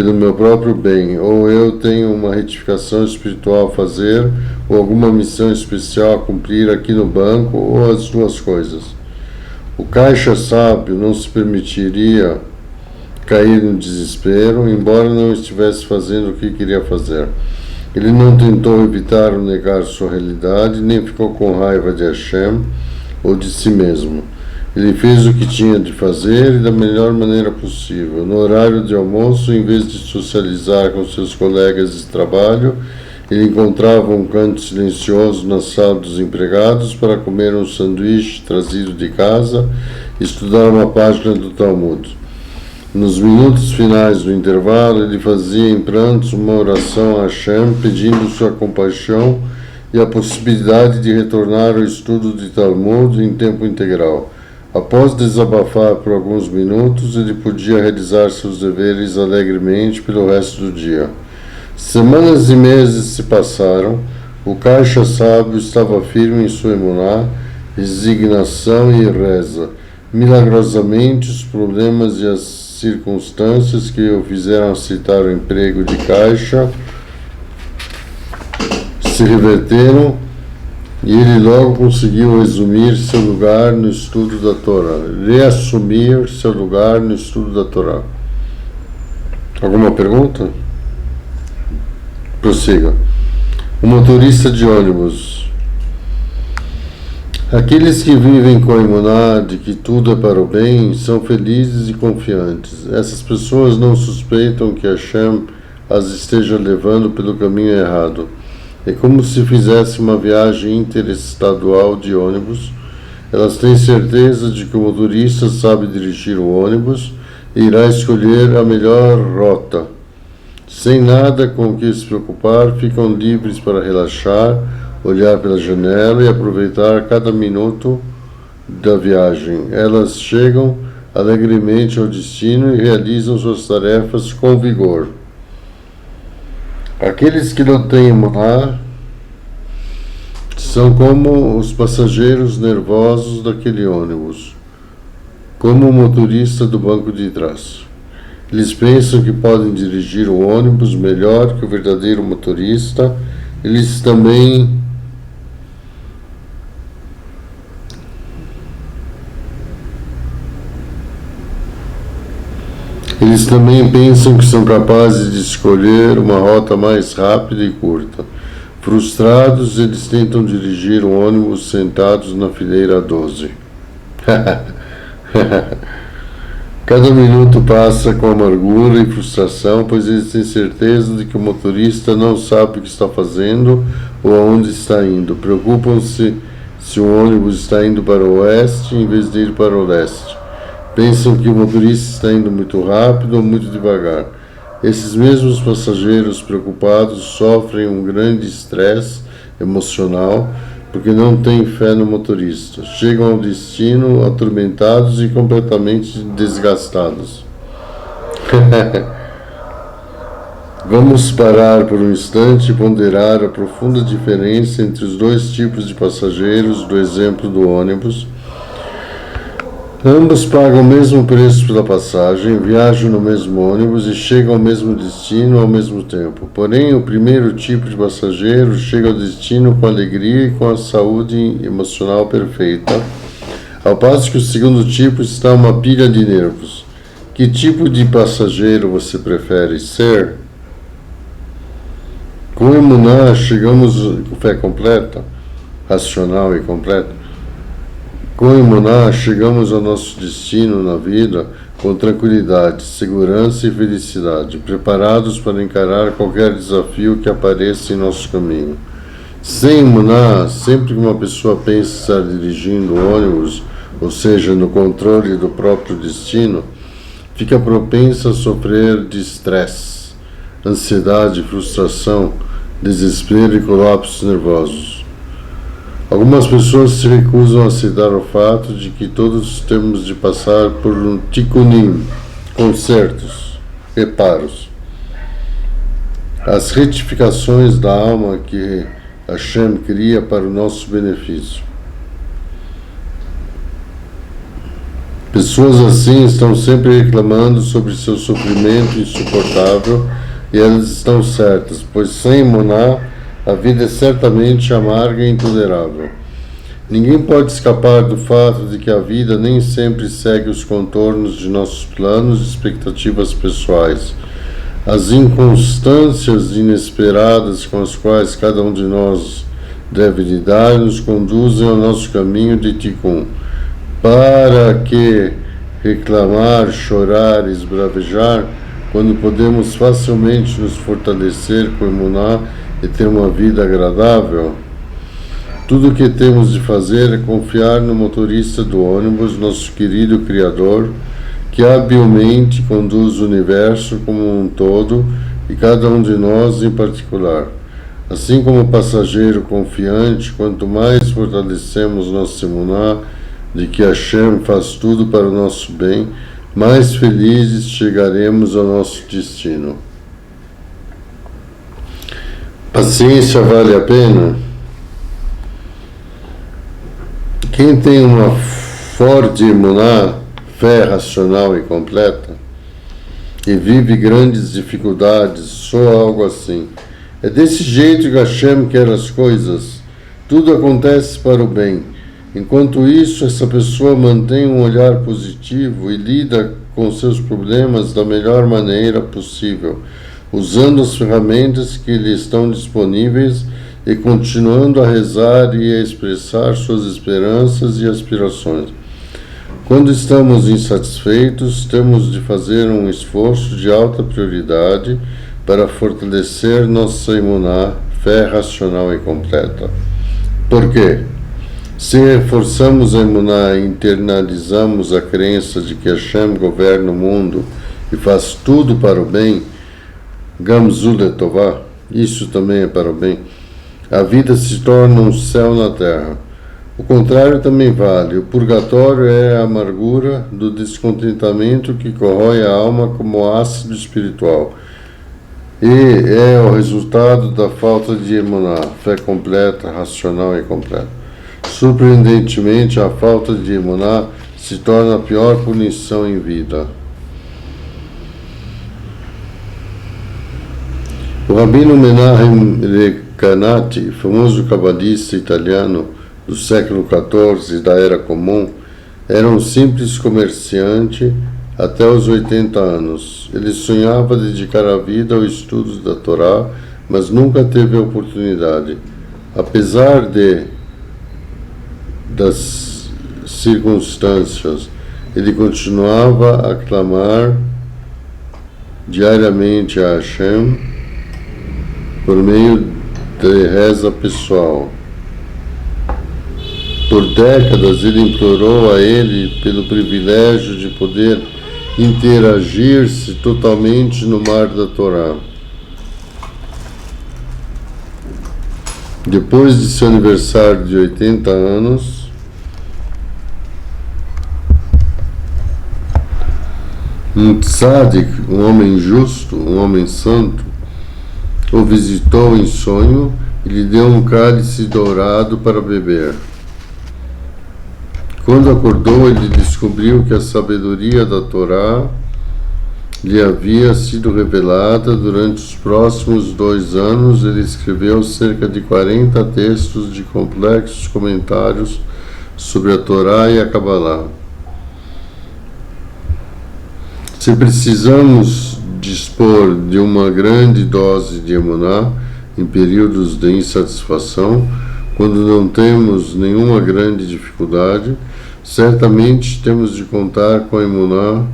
pelo meu próprio bem, ou eu tenho uma retificação espiritual a fazer, ou alguma missão especial a cumprir aqui no banco, ou as duas coisas. O caixa sábio não se permitiria cair no desespero, embora não estivesse fazendo o que queria fazer. Ele não tentou evitar ou negar sua realidade, nem ficou com raiva de Hashem ou de si mesmo. Ele fez o que tinha de fazer e da melhor maneira possível. No horário de almoço, em vez de socializar com seus colegas de trabalho, ele encontrava um canto silencioso na sala dos empregados para comer um sanduíche trazido de casa e estudar uma página do Talmud. Nos minutos finais do intervalo, ele fazia em prantos uma oração a Hashem, pedindo sua compaixão e a possibilidade de retornar ao estudo de Talmud em tempo integral. Após desabafar por alguns minutos, ele podia realizar seus deveres alegremente pelo resto do dia. Semanas e meses se passaram. O caixa sábio estava firme em sua emuná, resignação e reza. Milagrosamente, os problemas e as circunstâncias que o fizeram aceitar o emprego de caixa se reverteram e ele logo conseguiu assumir seu lugar no estudo da Torá. Reassumir seu lugar no estudo da Torá. Alguma pergunta? Prossiga. O motorista de ônibus. Aqueles que vivem com a emuná de que tudo é para o bem são felizes e confiantes. Essas pessoas não suspeitam que Hashem as esteja levando pelo caminho errado. É como se fizesse uma viagem interestadual de ônibus. Elas têm certeza de que o motorista sabe dirigir o ônibus e irá escolher a melhor rota. Sem nada com o que se preocupar, ficam livres para relaxar, olhar pela janela e aproveitar cada minuto da viagem. Elas chegam alegremente ao destino e realizam suas tarefas com vigor. Aqueles que não têm emuná são como os passageiros nervosos daquele ônibus, como o motorista do banco de trás. Eles pensam que podem dirigir o ônibus melhor que o verdadeiro motorista. Eles também pensam que são capazes de escolher uma rota mais rápida e curta. Frustrados, eles tentam dirigir um ônibus sentados na fileira 12. Cada minuto passa com amargura e frustração, pois eles têm certeza de que o motorista não sabe o que está fazendo ou aonde está indo. Preocupam-se se o ônibus está indo para o oeste em vez de ir para o leste. Pensam que o motorista está indo muito rápido ou muito devagar. Esses mesmos passageiros preocupados sofrem um grande estresse emocional porque não têm fé no motorista. Chegam ao destino atormentados e completamente desgastados. Vamos parar por um instante e ponderar a profunda diferença entre os dois tipos de passageiros do exemplo do ônibus. Ambos pagam o mesmo preço pela passagem, viajam no mesmo ônibus e chegam ao mesmo destino ao mesmo tempo. Porém, o primeiro tipo de passageiro chega ao destino com alegria e com a saúde emocional perfeita, ao passo que o segundo tipo está uma pilha de nervos. Que tipo de passageiro você prefere ser? Com emuná chegamos com fé completa, racional e completa. Com emuná, chegamos ao nosso destino na vida com tranquilidade, segurança e felicidade, preparados para encarar qualquer desafio que apareça em nosso caminho. Sem emuná, sempre que uma pessoa pensa estar dirigindo o ônibus, ou seja, no controle do próprio destino, fica propensa a sofrer de estresse, ansiedade, frustração, desespero e colapsos nervosos. Algumas pessoas se recusam a aceitar o fato de que todos temos de passar por um tikkunim, consertos, reparos. As retificações da alma que Hashem cria para o nosso benefício. Pessoas assim estão sempre reclamando sobre seu sofrimento insuportável e elas estão certas, pois sem emuná, a vida é certamente amarga e intolerável. Ninguém pode escapar do fato de que a vida nem sempre segue os contornos de nossos planos e expectativas pessoais. As inconstâncias inesperadas com as quais cada um de nós deve lidar nos conduzem ao nosso caminho de Tikkun. Para que reclamar, chorar, esbravejar, quando podemos facilmente nos fortalecer com emuná e ter uma vida agradável? Tudo o que temos de fazer é confiar no motorista do ônibus, nosso querido Criador, que habilmente conduz o universo como um todo e cada um de nós em particular. Assim como o passageiro confiante, quanto mais fortalecemos nosso emuná de que Hashem faz tudo para o nosso bem, mais felizes chegaremos ao nosso destino. Paciência vale a pena? Quem tem uma forte emuná, fé racional e completa, e vive grandes dificuldades, soa algo assim: é desse jeito que Hashem quer as coisas, tudo acontece para o bem. Enquanto isso, essa pessoa mantém um olhar positivo e lida com seus problemas da melhor maneira possível, usando as ferramentas que lhe estão disponíveis e continuando a rezar e a expressar suas esperanças e aspirações. Quando estamos insatisfeitos, temos de fazer um esforço de alta prioridade para fortalecer nossa emuná, fé racional e completa. Por quê? Se reforçamos a emuná e internalizamos a crença de que Hashem governa o mundo e faz tudo para o bem, Gamzu Letová, isso também é para o bem, a vida se torna um céu na terra. O contrário também vale. O purgatório é a amargura do descontentamento que corrói a alma como ácido espiritual. E é o resultado da falta de emuná, fé completa, racional e completa. Surpreendentemente, a falta de emuná se torna a pior punição em vida. O Rabino Menahem Recanati, famoso cabalista italiano do século XIV da Era Comum, era um simples comerciante até os 80 anos. Ele sonhava dedicar a vida ao estudo da Torá, mas nunca teve a oportunidade. Apesar das circunstâncias, ele continuava a clamar diariamente a Hashem por meio de reza pessoal. Por décadas ele implorou a ele pelo privilégio de poder interagir-se totalmente no mar da Torá. Depois de seu aniversário de 80 anos, um tzadik, um homem justo, um homem santo, o visitou em sonho e lhe deu um cálice dourado para beber. Quando acordou, ele descobriu que a sabedoria da Torá lhe havia sido revelada. Durante os próximos 2 anos, ele escreveu cerca de 40 textos de complexos comentários sobre a Torá e a Kabbalah. Se precisamos dispor de uma grande dose de emuná em períodos de insatisfação, quando não temos nenhuma grande dificuldade, certamente temos de contar com a emuná,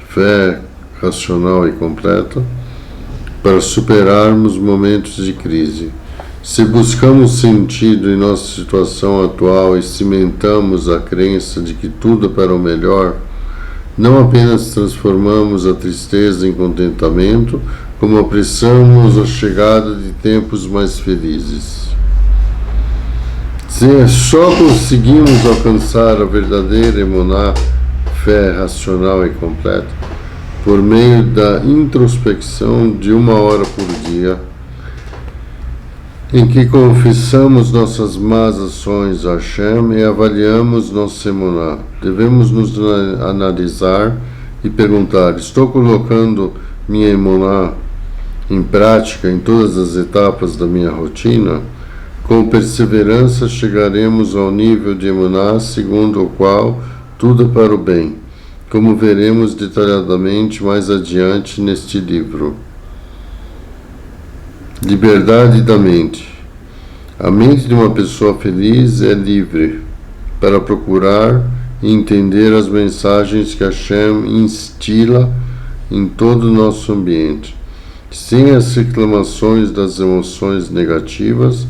fé racional e completa, para superarmos momentos de crise. Se buscamos sentido em nossa situação atual e cimentamos a crença de que tudo é para o melhor, não apenas transformamos a tristeza em contentamento, como apressamos a chegada de tempos mais felizes. Se só conseguimos alcançar a verdadeira emuná, fé racional e completa, por meio da introspecção de 1 hora por dia, em que confessamos nossas más ações a Hashem e avaliamos nossa emuná. Devemos nos analisar e perguntar: estou colocando minha emuná em prática em todas as etapas da minha rotina? Com perseverança chegaremos ao nível de emuná segundo o qual tudo é para o bem, como veremos detalhadamente mais adiante neste livro. Liberdade da mente. A mente de uma pessoa feliz é livre para procurar e entender as mensagens que Hashem instila em todo o nosso ambiente. Sem as reclamações das emoções negativas,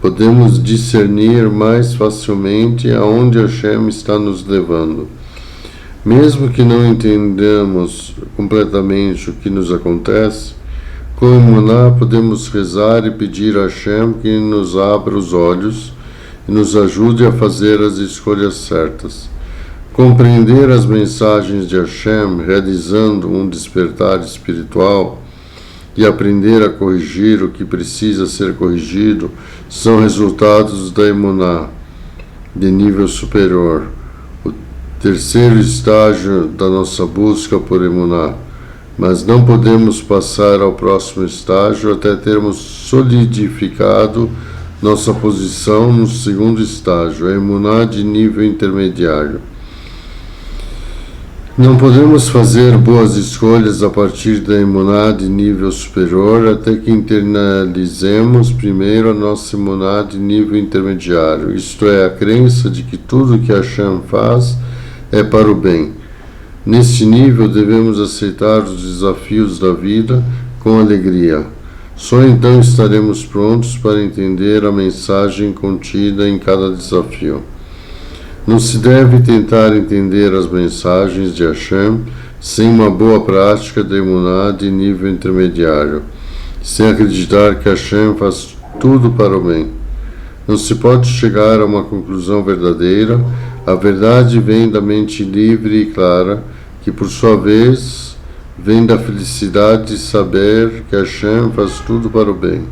podemos discernir mais facilmente aonde Hashem está nos levando. Mesmo que não entendamos completamente o que nos acontece, com emuná podemos rezar e pedir a Hashem que nos abra os olhos e nos ajude a fazer as escolhas certas. Compreender as mensagens de Hashem, realizando um despertar espiritual e aprender a corrigir o que precisa ser corrigido, são resultados da emuná de nível superior, o terceiro estágio da nossa busca por emuná. Mas não podemos passar ao próximo estágio até termos solidificado nossa posição no segundo estágio, a emuná de nível intermediário. Não podemos fazer boas escolhas a partir da emuná de nível superior até que internalizemos primeiro a nossa emuná de nível intermediário, isto é, a crença de que tudo que Hashem faz é para o bem. Neste nível, devemos aceitar os desafios da vida com alegria. Só então estaremos prontos para entender a mensagem contida em cada desafio. Não se deve tentar entender as mensagens de Hashem sem uma boa prática de emuná de nível intermediário, sem acreditar que Hashem faz tudo para o bem. Não se pode chegar a uma conclusão verdadeira. A verdade vem da mente livre e clara, que por sua vez vem da felicidade de saber que Hashem faz tudo para o bem.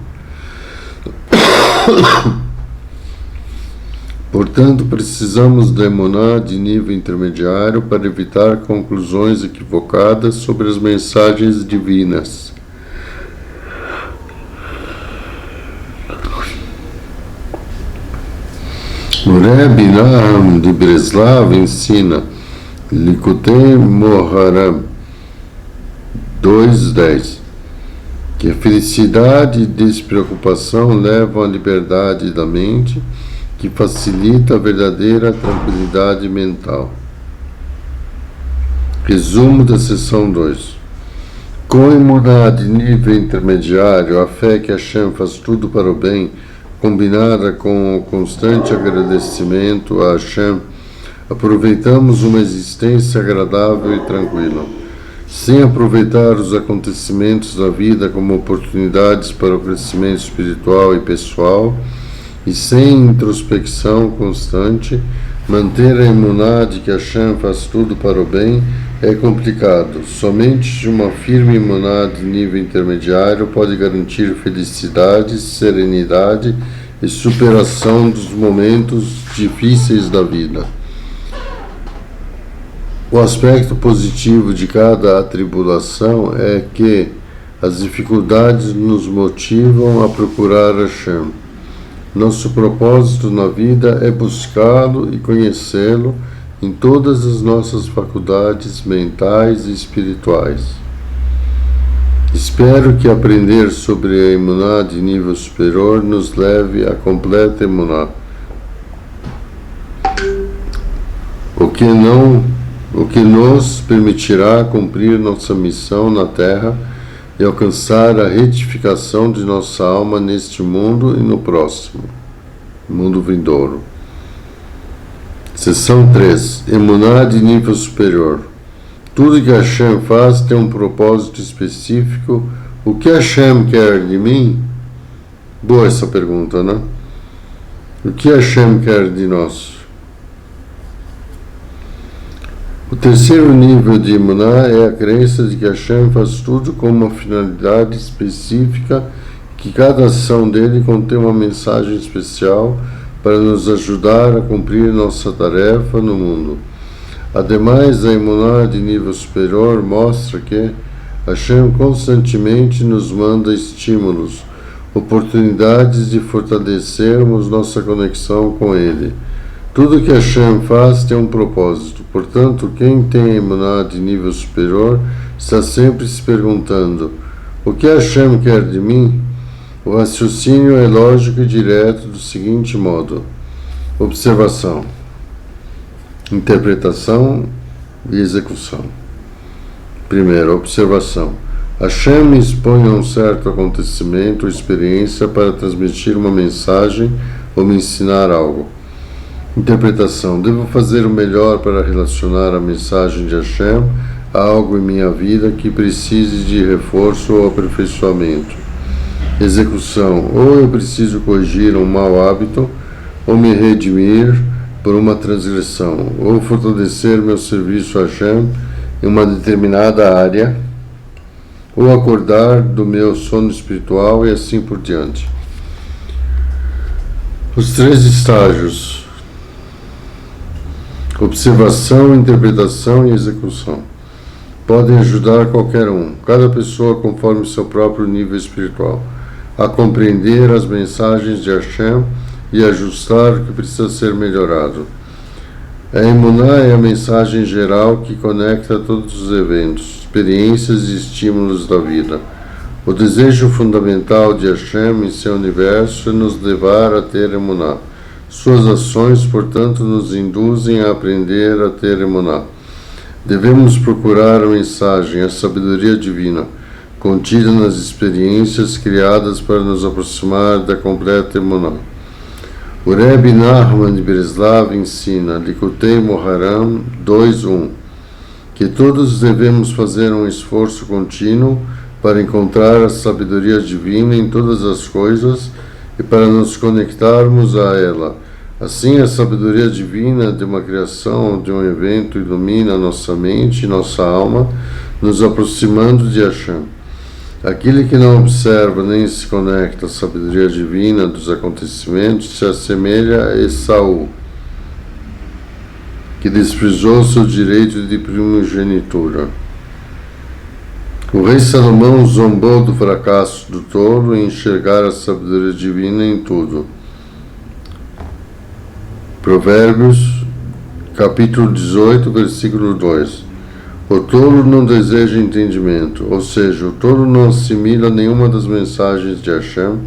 Portanto, precisamos da emuná de nível intermediário para evitar conclusões equivocadas sobre as mensagens divinas. O Rebbe Nahum de Breslav ensina Likutei Moharam 2.10 que a felicidade e despreocupação levam à liberdade da mente, que facilita a verdadeira tranquilidade mental. Resumo da seção 2. Com a emuná de nível intermediário, a fé que Hashem faz tudo para o bem, combinada com o constante agradecimento a Hashem, aproveitamos uma existência agradável e tranquila. Sem aproveitar os acontecimentos da vida como oportunidades para o crescimento espiritual e pessoal, e sem introspecção constante, manter a emuná de que Hashem faz tudo para o bem é complicado. Somente uma firme emuná de nível intermediário pode garantir felicidade, serenidade e superação dos momentos difíceis da vida. O aspecto positivo de cada atribulação é que as dificuldades nos motivam a procurar Hashem. Nosso propósito na vida é buscá-lo e conhecê-lo em todas as nossas faculdades mentais e espirituais. Espero que aprender sobre a emuná de nível superior nos leve à completa emuná. O que nos permitirá cumprir nossa missão na Terra e alcançar a retificação de nossa alma neste mundo e no próximo, mundo vindouro. Seção 3. Emuná de nível superior. Tudo que Hashem faz tem um propósito específico. O que Hashem quer de mim? Boa essa pergunta, né? O que Hashem quer de nós? O terceiro nível de emuná é a crença de que Hashem faz tudo com uma finalidade específica que cada ação dele contém uma mensagem especial para nos ajudar a cumprir nossa tarefa no mundo. Ademais, a emuná de nível superior mostra que Hashem constantemente nos manda estímulos, oportunidades de fortalecermos nossa conexão com Ele. Tudo que Hashem faz tem um propósito. Portanto, quem tem a emuná de nível superior está sempre se perguntando: o que Hashem quer de mim? O raciocínio é lógico e direto do seguinte modo: observação, interpretação e execução. Primeiro, observação. Hashem expõe a um certo acontecimento ou experiência para transmitir uma mensagem ou me ensinar algo. Interpretação. Devo fazer o melhor para relacionar a mensagem de Hashem a algo em minha vida que precise de reforço ou aperfeiçoamento. Execução. Ou eu preciso corrigir um mau hábito, ou me redimir por uma transgressão, ou fortalecer meu serviço a Hashem em uma determinada área, ou acordar do meu sono espiritual e assim por diante. Os 3 estágios: observação, interpretação e execução podem ajudar qualquer um, cada pessoa conforme seu próprio nível espiritual, a compreender as mensagens de Hashem e ajustar o que precisa ser melhorado. A emuná é a mensagem geral que conecta todos os eventos, experiências e estímulos da vida. O desejo fundamental de Hashem em seu universo é nos levar a ter emuná. Suas ações, portanto, nos induzem a aprender a ter emuná. Devemos procurar a mensagem, a sabedoria divina, contida nas experiências criadas para nos aproximar da completa emuná. O Rebbe Nachman de Breslav ensina, Likutei Moharam 2.1, que todos devemos fazer um esforço contínuo para encontrar a sabedoria divina em todas as coisas e para nos conectarmos a ela. Assim, a sabedoria divina de uma criação ou de um evento ilumina nossa mente e nossa alma, nos aproximando de Hashem. Aquele que não observa nem se conecta à sabedoria divina dos acontecimentos se assemelha a Esaú, que desprezou seu direito de primogenitura. O rei Salomão zombou do fracasso do tolo em enxergar a sabedoria divina em tudo. Provérbios, capítulo 18, versículo 2. O tolo não deseja entendimento, ou seja, o tolo não assimila nenhuma das mensagens de Hashem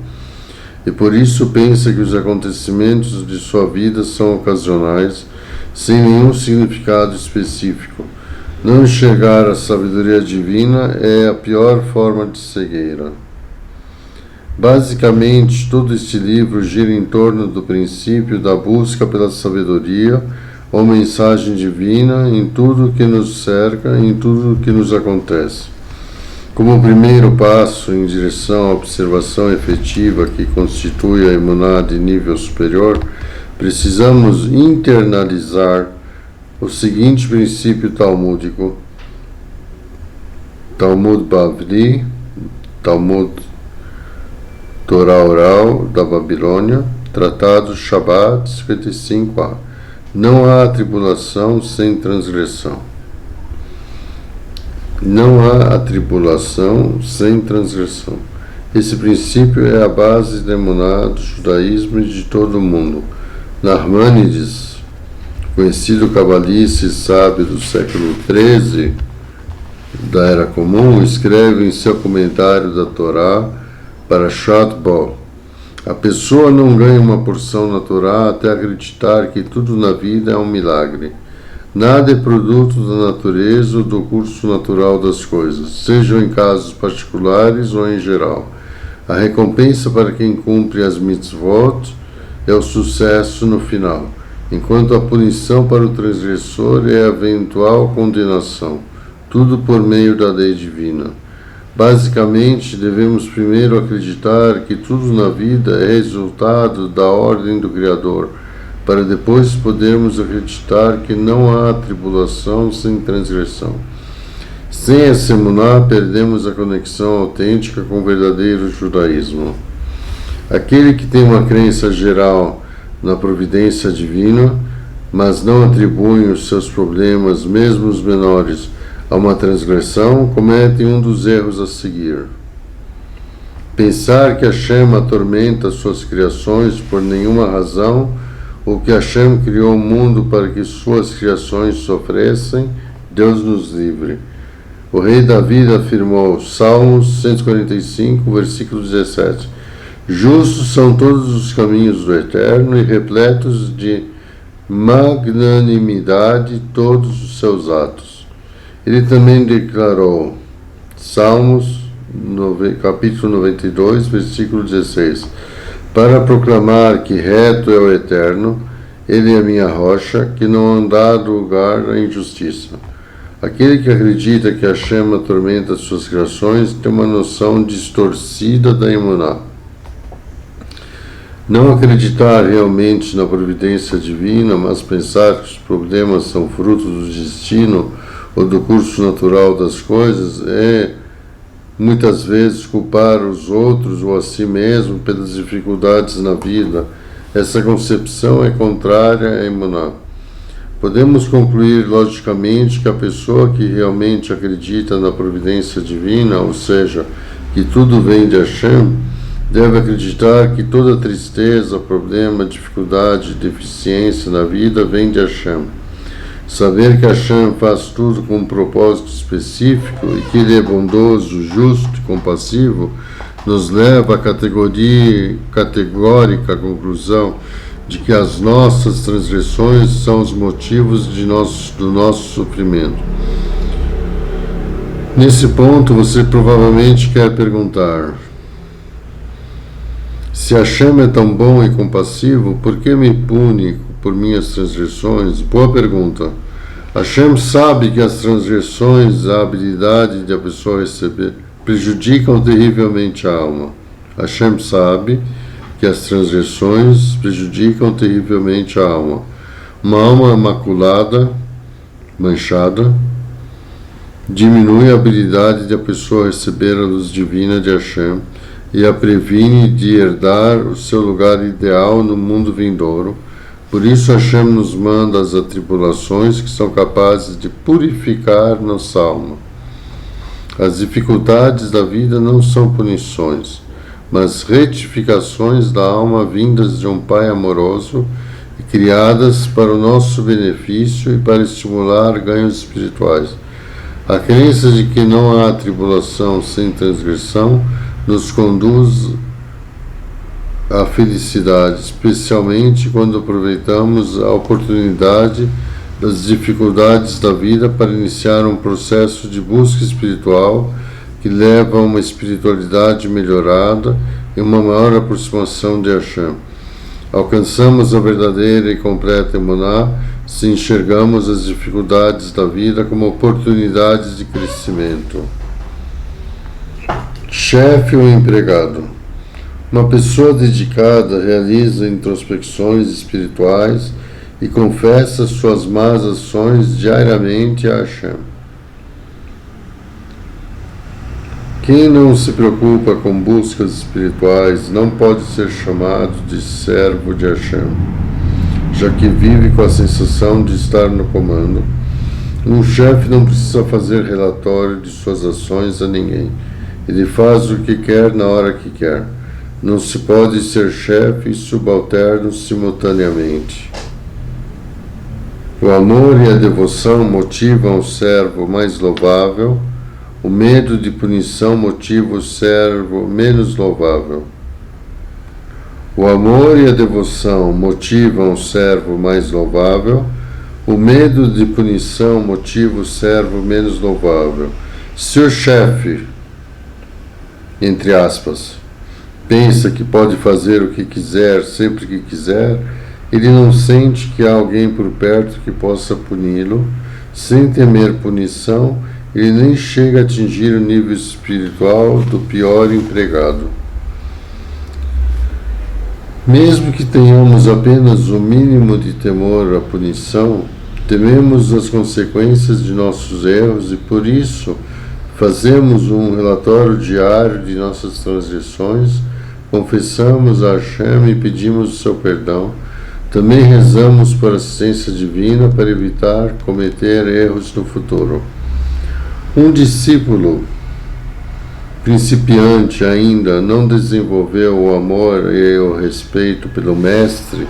e por isso pensa que os acontecimentos de sua vida são ocasionais, sem nenhum significado específico. Não enxergar a sabedoria divina é a pior forma de cegueira. Basicamente, todo este livro gira em torno do princípio da busca pela sabedoria ou mensagem divina em tudo que nos cerca, em tudo que nos acontece. Como primeiro passo em direção à observação efetiva que constitui a emuná de nível superior, precisamos internalizar o seguinte princípio talmúdico, Talmud Bavli, Talmud Torá Oral da Babilônia, Tratado Shabbat 55a. Não há tribulação sem transgressão. Não há atribulação sem transgressão. Esse princípio é a base da emuná do judaísmo e de todo o mundo. Narmanides, conhecido cabalista e sábio do século XIII da Era Comum, escreve em seu comentário da Torá para Shatbol: a pessoa não ganha uma porção na Torá até acreditar que tudo na vida é um milagre. Nada é produto da natureza ou do curso natural das coisas, sejam em casos particulares ou em geral. A recompensa para quem cumpre as mitzvot é o sucesso no final, enquanto a punição para o transgressor é a eventual condenação, tudo por meio da lei divina. Basicamente, devemos primeiro acreditar que tudo na vida é resultado da ordem do Criador, para depois podermos acreditar que não há tribulação sem transgressão. Sem essa emuná, perdemos a conexão autêntica com o verdadeiro judaísmo. Aquele que tem uma crença geral na providência divina, mas não atribui os seus problemas, mesmo os menores, a uma transgressão, comete um dos erros a seguir. Pensar que Hashem atormenta suas criações por nenhuma razão, ou que Hashem criou o mundo para que suas criações sofressem, Deus nos livre. O rei Davi afirmou, Salmos 145, versículo 17, justos são todos os caminhos do Eterno e repletos de magnanimidade todos os seus atos. Ele também declarou, Salmos capítulo 92, versículo 16, para proclamar que reto é o Eterno, Ele é a minha rocha, que não dá lugar à injustiça. Aquele que acredita que Hashem atormenta suas criações tem uma noção distorcida da emuná. Não acreditar realmente na providência divina, mas pensar que os problemas são fruto do destino ou do curso natural das coisas é, muitas vezes, culpar os outros ou a si mesmo pelas dificuldades na vida. Essa concepção é contrária à emuná. Podemos concluir logicamente que a pessoa que realmente acredita na providência divina, ou seja, que tudo vem de Hashem, deve acreditar que toda tristeza, problema, dificuldade, deficiência na vida vem de Hashem. Saber que Hashem faz tudo com um propósito específico e que Ele é bondoso, justo e compassivo, nos leva à categórica conclusão de que as nossas transgressões são os motivos do nosso sofrimento. Nesse ponto, você provavelmente quer perguntar, se Hashem é tão bom e compassivo, por que me pune por minhas transgressões? Boa pergunta. Hashem sabe que as transgressões, a habilidade de a pessoa receber, prejudicam terrivelmente a alma. Hashem sabe que as transgressões prejudicam terrivelmente a alma. Uma alma maculada, manchada, diminui a habilidade de a pessoa receber a luz divina de Hashem e a previne de herdar o seu lugar ideal no mundo vindouro. Por isso Hashem nos manda as atribulações que são capazes de purificar nossa alma. As dificuldades da vida não são punições, mas retificações da alma vindas de um Pai amoroso e criadas para o nosso benefício e para estimular ganhos espirituais. A crença de que não há tribulação sem transgressão nos conduz à felicidade, especialmente quando aproveitamos a oportunidade das dificuldades da vida para iniciar um processo de busca espiritual que leva a uma espiritualidade melhorada e uma maior aproximação de Hashem. Alcançamos a verdadeira e completa emuná se enxergamos as dificuldades da vida como oportunidades de crescimento. Chefe ou empregado? Uma pessoa dedicada realiza introspecções espirituais e confessa suas más ações diariamente a Hashem. Quem não se preocupa com buscas espirituais não pode ser chamado de servo de Hashem, já que vive com a sensação de estar no comando. Um chefe não precisa fazer relatório de suas ações a ninguém. Ele faz o que quer na hora que quer. Não se pode ser chefe e subalterno simultaneamente. O amor e a devoção motivam o servo mais louvável. O medo de punição motiva o servo menos louvável. O amor e a devoção motivam o servo mais louvável. O medo de punição motiva o servo menos louvável. Se o chefe, entre aspas, pensa que pode fazer o que quiser, sempre que quiser, ele não sente que há alguém por perto que possa puni-lo. Sem temer punição, ele nem chega a atingir o nível espiritual do pior empregado. Mesmo que tenhamos apenas o mínimo de temor à punição, Tememos as consequências de nossos erros e, por isso, fazemos um relatório diário de nossas transgressões, confessamos a Hashem e pedimos o seu perdão. Também rezamos por assistência divina para evitar cometer erros no futuro. Um discípulo principiante ainda não desenvolveu o amor e o respeito pelo mestre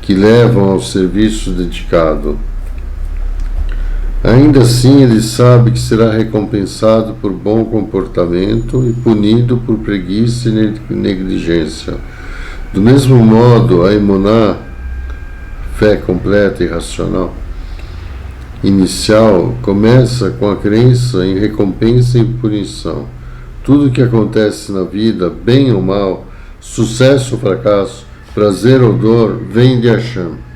que levam ao serviço dedicado. Ainda assim, ele sabe que será recompensado por bom comportamento e punido por preguiça e negligência. Do mesmo modo, a emuná, fé completa e racional, inicial, começa com a crença em recompensa e punição. Tudo o que acontece na vida, bem ou mal, sucesso ou fracasso, prazer ou dor, vem de Hashem.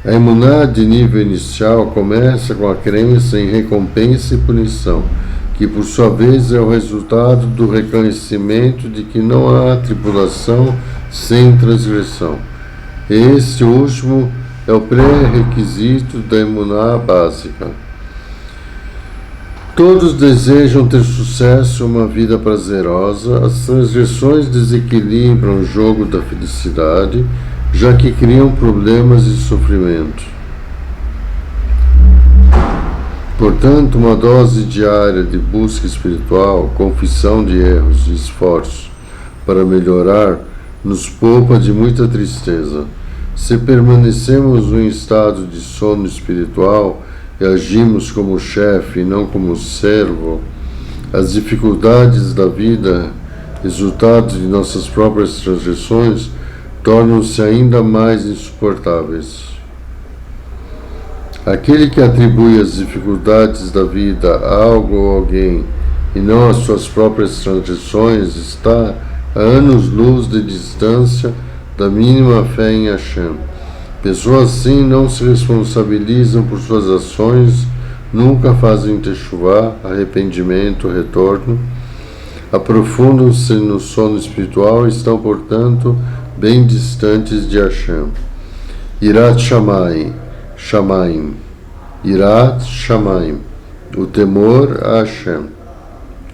A emuná de nível inicial começa com a crença em recompensa e punição, que por sua vez é o resultado do reconhecimento de que não há tribulação sem transgressão. Este último é o pré-requisito da emuná básica. Todos desejam ter sucesso e uma vida prazerosa. As transgressões desequilibram o jogo da felicidade, já que criam problemas e sofrimento. Portanto, uma dose diária de busca espiritual, confissão de erros e esforço para melhorar nos poupa de muita tristeza. Se permanecemos em estado de sono espiritual e agimos como chefe e não como servo, as dificuldades da vida, resultado de nossas próprias transgressões, tornam-se ainda mais insuportáveis. Aquele que atribui as dificuldades da vida a algo ou alguém e não às suas próprias transgressões está a anos-luz de distância da mínima fé em Hashem. Pessoas assim não se responsabilizam por suas ações, nunca fazem teshuvá, arrependimento, retorno, aprofundam-se no sono espiritual e estão, portanto, bem distantes de Hashem. Irat Shamayim, Irat Shamayim, o temor a Hashem,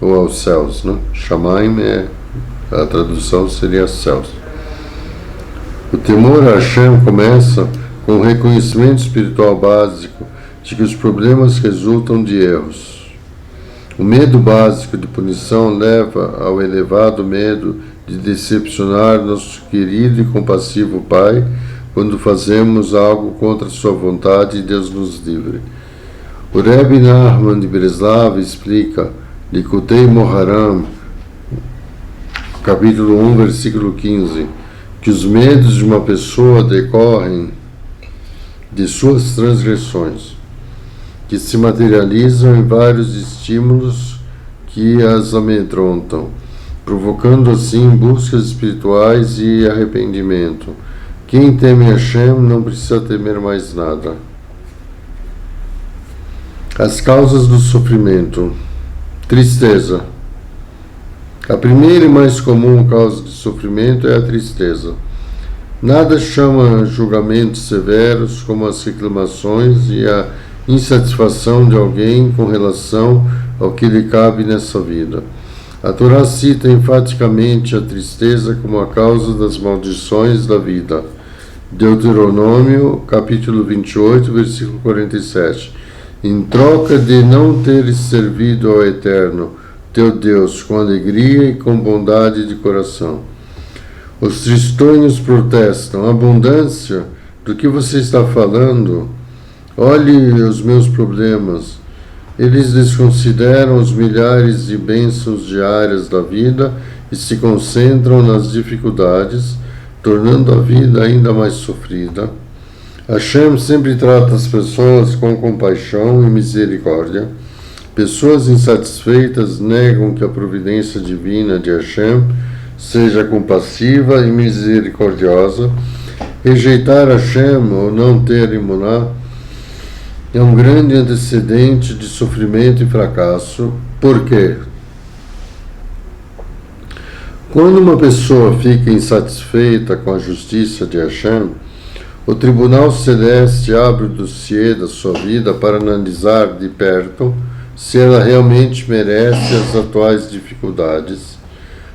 ou aos céus, né? Shamayim a tradução seria céus. O temor a Hashem começa com o reconhecimento espiritual básico de que os problemas resultam de erros. O medo básico de punição leva ao elevado medo de decepcionar nosso querido e compassivo Pai quando fazemos algo contra sua vontade e Deus nos livre. O Rebbe Nachman de Breslav explica, Likutei Moharam, capítulo 1, versículo 15, que os medos de uma pessoa decorrem de suas transgressões, que se materializam em vários estímulos que as amedrontam, provocando assim buscas espirituais e arrependimento. Quem teme Hashem não precisa temer mais nada. As causas do sofrimento. Tristeza. A primeira e mais comum causa de sofrimento é a tristeza. Nada chama julgamentos severos como as reclamações e a insatisfação de alguém com relação ao que lhe cabe nessa vida. A Torá cita enfaticamente a tristeza como a causa das maldições da vida. Deuteronômio, capítulo 28, versículo 47. Em troca de não teres servido ao Eterno, teu Deus, com alegria e com bondade de coração. Os tristonhos protestam. Abundância? Do que você está falando? Olhe os meus problemas. Eles desconsideram os milhares de bênçãos diárias da vida e se concentram nas dificuldades, tornando a vida ainda mais sofrida. Hashem sempre trata as pessoas com compaixão e misericórdia. Pessoas insatisfeitas negam que a providência divina de Hashem seja compassiva e misericordiosa. Rejeitar Hashem ou não ter emuná é um grande antecedente de sofrimento e fracasso. Por quê? Quando uma pessoa fica insatisfeita com a justiça de Hashem, O tribunal celeste abre o dossiê da sua vida para analisar de perto se ela realmente merece as atuais dificuldades.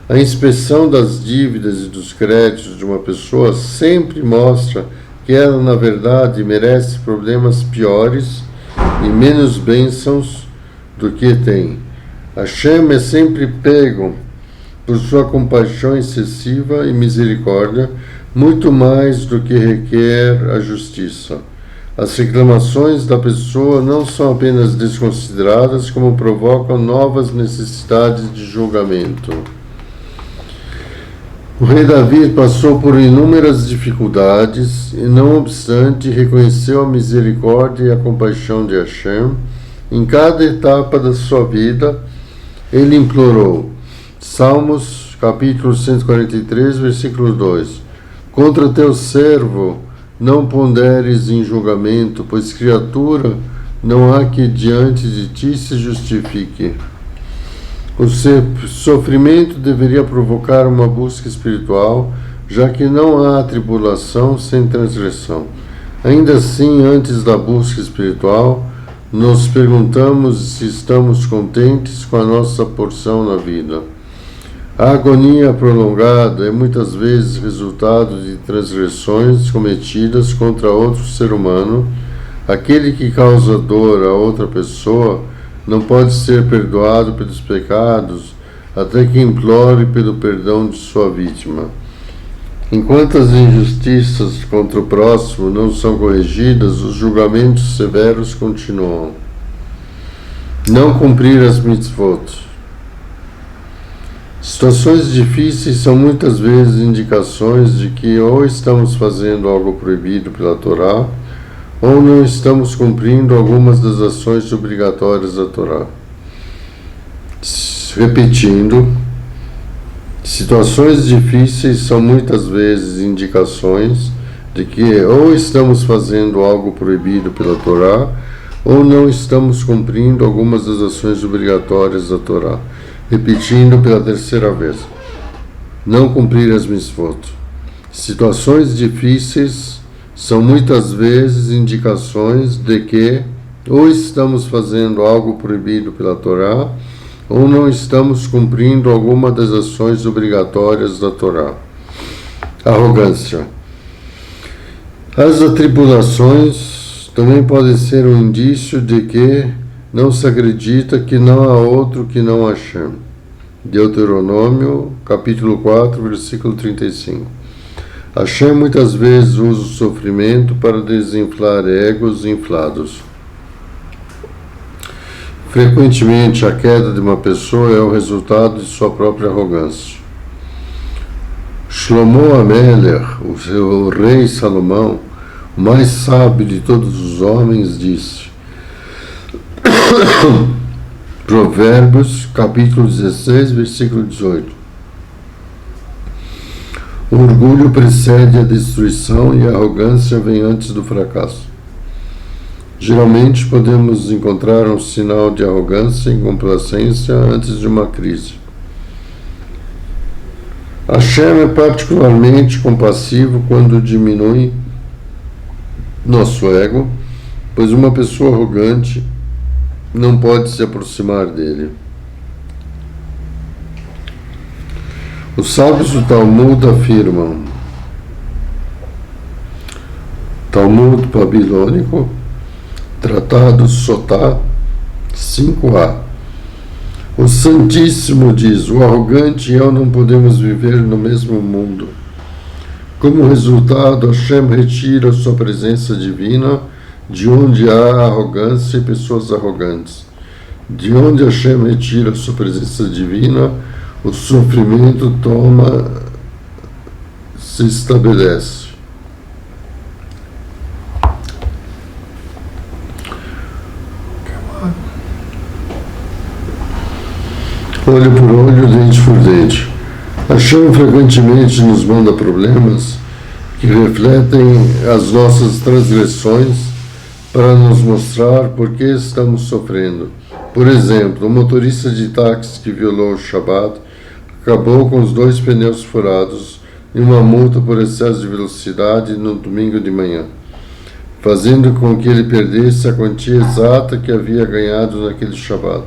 A inspeção das dívidas e dos créditos de uma pessoa sempre mostra que ela, na verdade, merece problemas piores e menos bênçãos do que tem. Hashem é sempre pego por sua compaixão excessiva e misericórdia, muito mais do que requer a justiça. As reclamações da pessoa não são apenas desconsideradas, como provocam novas necessidades de julgamento. O rei Davi passou por inúmeras dificuldades e, não obstante, reconheceu a misericórdia e a compaixão de Hashem. Em cada etapa da sua vida, ele implorou. Salmos, capítulo 143, versículo 2. Contra teu servo não ponderes em julgamento, pois criatura não há que diante de ti se justifique. O sofrimento deveria provocar uma busca espiritual, já que não há tribulação sem transgressão. Ainda assim, antes da busca espiritual, nos perguntamos se estamos contentes com a nossa porção na vida. A agonia prolongada é muitas vezes resultado de transgressões cometidas contra outro ser humano. Aquele que causa dor a outra pessoa não pode ser perdoado pelos pecados até que implore pelo perdão de sua vítima. Enquanto as injustiças contra o próximo não são corrigidas, os julgamentos severos continuam. Não cumprir as mitzvot. Situações difíceis são muitas vezes indicações de que ou estamos fazendo algo proibido pela Torá, ou não estamos cumprindo algumas das ações obrigatórias da Torá. Repetindo, situações difíceis são muitas vezes indicações de que ou estamos fazendo algo proibido pela Torá, ou não estamos cumprindo algumas das ações obrigatórias da Torá. Repetindo pela terceira vez, não cumprir as mitzvot. Situações difíceis são muitas vezes indicações de que ou estamos fazendo algo proibido pela Torá, ou não estamos cumprindo alguma das ações obrigatórias da Torá. Arrogância. As atribulações também podem ser um indício de que não se acredita que não há outro que não Hashem. Deuteronômio, capítulo 4, versículo 35. Hashem muitas vezes usa o sofrimento para desinflar egos inflados. Frequentemente, a queda de uma pessoa é o resultado de sua própria arrogância. Shlomo Amelech, o rei Salomão, o mais sábio de todos os homens, disse: Provérbios, capítulo 16, versículo 18. O orgulho precede a destruição e a arrogância vem antes do fracasso. Geralmente podemos encontrar um sinal de arrogância e complacência antes de uma crise. Hashem é particularmente compassivo quando diminui nosso ego, pois uma pessoa arrogante não pode se aproximar dele. Os sábios do Talmud afirmam, Talmud babilônico, Tratado Sotá 5a. O Santíssimo diz: o arrogante e eu não podemos viver no mesmo mundo. Como resultado, Hashem retira sua presença divina de onde há arrogância e pessoas arrogantes. De onde Hashem retira sua presença divina, o sofrimento se estabelece. Olho por olho, dente por dente. Hashem frequentemente nos manda problemas que refletem as nossas transgressões para nos mostrar por que estamos sofrendo. Por exemplo, o motorista de táxi que violou o Shabat acabou com os 2 pneus furados e uma multa por excesso de velocidade no domingo de manhã, fazendo com que ele perdesse a quantia exata que havia ganhado naquele Shabat.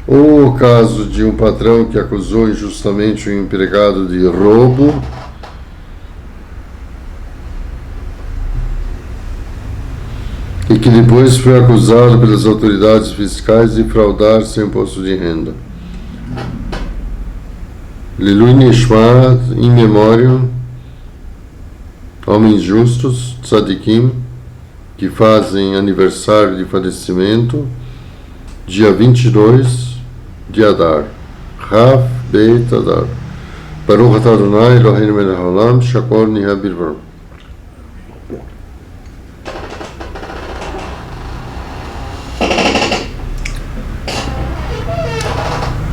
Ou o caso de um patrão que acusou injustamente um empregado de roubo e que depois foi acusado pelas autoridades fiscais de fraudar seu imposto de renda. Lilui Nishmat, in memoriam, homens justos, tzadikim, que fazem aniversário de falecimento, dia 22 de Adar, Rav Beit Adar. Baruch atah Adonai Eloheinu melech haolam, shakol niheh bidvaro.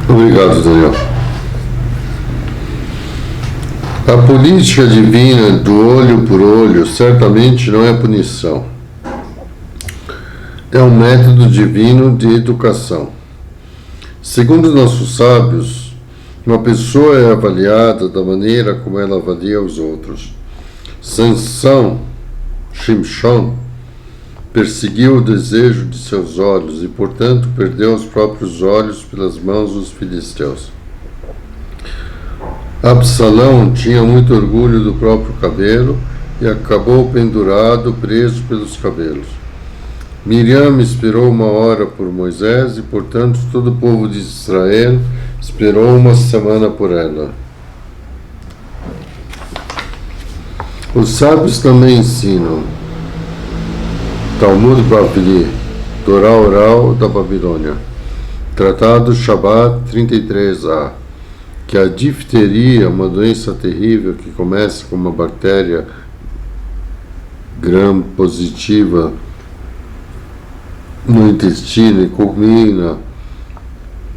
Obrigado, Daniel. A política divina do olho por olho certamente não é punição. É um método divino de educação. Segundo nossos sábios, uma pessoa é avaliada da maneira como ela avalia os outros. Sansão, Shimshon, perseguiu o desejo de seus olhos e, portanto, perdeu os próprios olhos pelas mãos dos filisteus. Absalão tinha muito orgulho do próprio cabelo e acabou pendurado, preso pelos cabelos. Miriam esperou uma hora por Moisés e, portanto, todo o povo de Israel esperou uma semana por ela. Os sábios também ensinam. Talmud Bavli, Torá Oral da Babilônia, Tratado Shabat 33a, que a difteria, uma doença terrível que começa com uma bactéria gram-positiva no intestino e culmina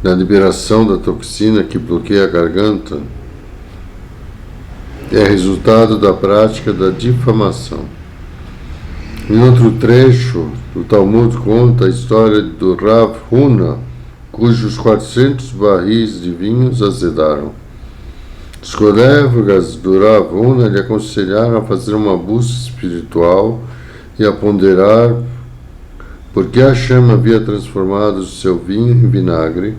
na liberação da toxina que bloqueia a garganta, é resultado da prática da difamação. Em outro trecho, o Talmud conta a história do Rav Huna, cujos 400 barris de vinhos azedaram. Os colegas do Rav Huna lhe aconselharam a fazer uma busca espiritual e a ponderar por que Hashem havia transformado o seu vinho em vinagre.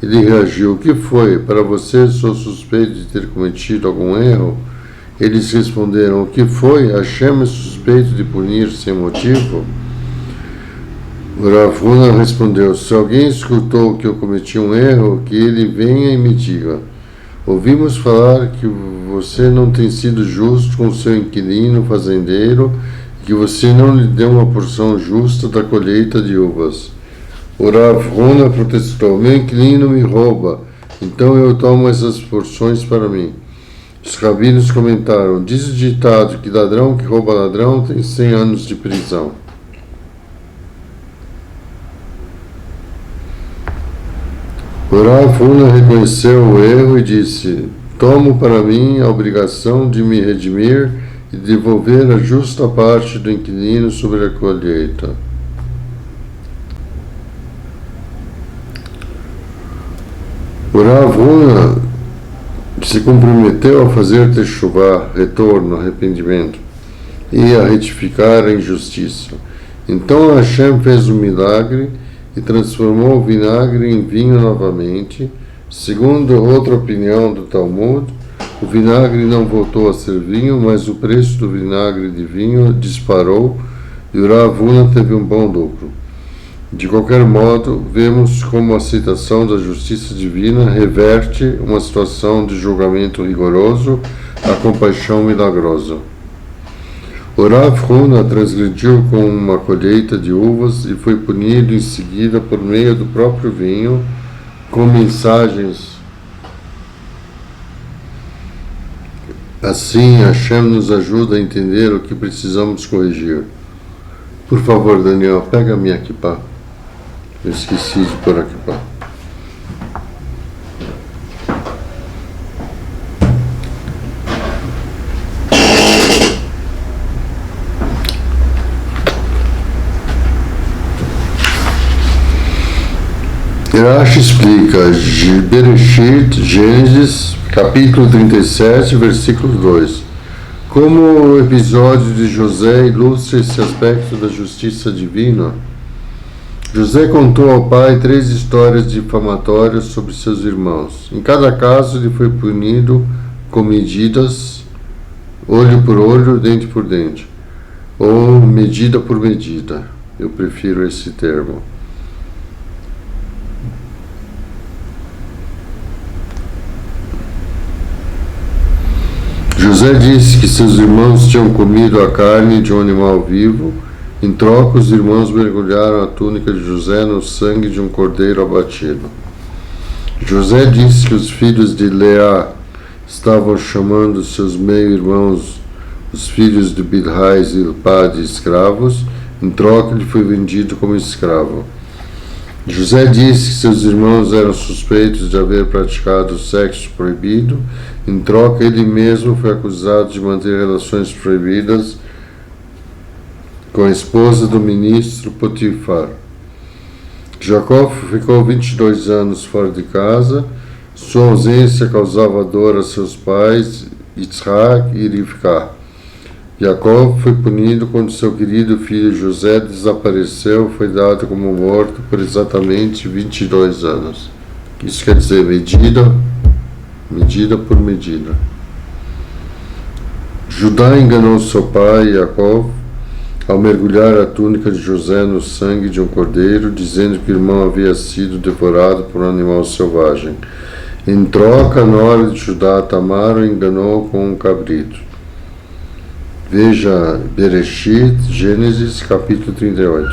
Ele reagiu: "O que foi? Para você sou suspeito de ter cometido algum erro?" Eles responderam: "O que foi? Hashem é suspeito de punir sem motivo?" O Rav Huna respondeu: "Se alguém escutou que eu cometi um erro, que ele venha e me diga. Ouvimos falar que você não tem sido justo com seu inquilino fazendeiro e que você não lhe deu uma porção justa da colheita de uvas." O Rav Huna protestou: "Meu inquilino me rouba, então eu tomo essas porções para mim." Os rabinos comentaram: "Diz o ditado que ladrão que rouba ladrão tem 100 anos de prisão." O Rav Huna reconheceu o erro e disse: "Tomo para mim a obrigação de me redimir e devolver a justa parte do inquilino sobre a colheita." O Rav Huna se comprometeu a fazer techuvá, retorno, arrependimento, e a retificar a injustiça. Então Hashem fez um milagre e transformou o vinagre em vinho novamente. Segundo outra opinião do Talmud, o vinagre não voltou a ser vinho, mas o preço do vinagre de vinho disparou e o Rav Huna teve um bom lucro. De qualquer modo, vemos como a citação da justiça divina reverte uma situação de julgamento rigoroso à compaixão milagrosa. O Rav Huna transgrediu com uma colheita de uvas e foi punido em seguida por meio do próprio vinho, com mensagens. Assim, Hashem nos ajuda a entender o que precisamos corrigir. Por favor, Daniel, pega a minha kippah. Eu esqueci de pôr a kippah. Rashi explica Bereshit, Gênesis, capítulo 37, versículo 2. Como o episódio de José ilustra esse aspecto da justiça divina, José contou ao pai 3 histórias difamatórias sobre seus irmãos. Em cada caso, ele foi punido com medidas, olho por olho, dente por dente, ou medida por medida. Eu prefiro esse termo. José disse que seus irmãos tinham comido a carne de um animal vivo. Em troca, os irmãos mergulharam a túnica de José no sangue de um cordeiro abatido. José disse que os filhos de Leá estavam chamando seus meio-irmãos, os filhos de Bilhá e Zilpá, de escravos. Em troca, ele foi vendido como escravo. José disse que seus irmãos eram suspeitos de haver praticado sexo proibido. Em troca, ele mesmo foi acusado de manter relações proibidas com a esposa do ministro Potifar. Jacó ficou 22 anos fora de casa. Sua ausência causava dor a seus pais, Yitzhak e Rivka. Jacó foi punido quando seu querido filho José desapareceu, foi dado como morto por exatamente 22 anos. Isso quer dizer medida por medida. Judá enganou seu pai, Jacó, ao mergulhar a túnica de José no sangue de um cordeiro, dizendo que o irmão havia sido devorado por um animal selvagem. Em troca, a nora de Judá, Tamar, o enganou com um cabrito. Veja Bereshit, Gênesis, capítulo 38.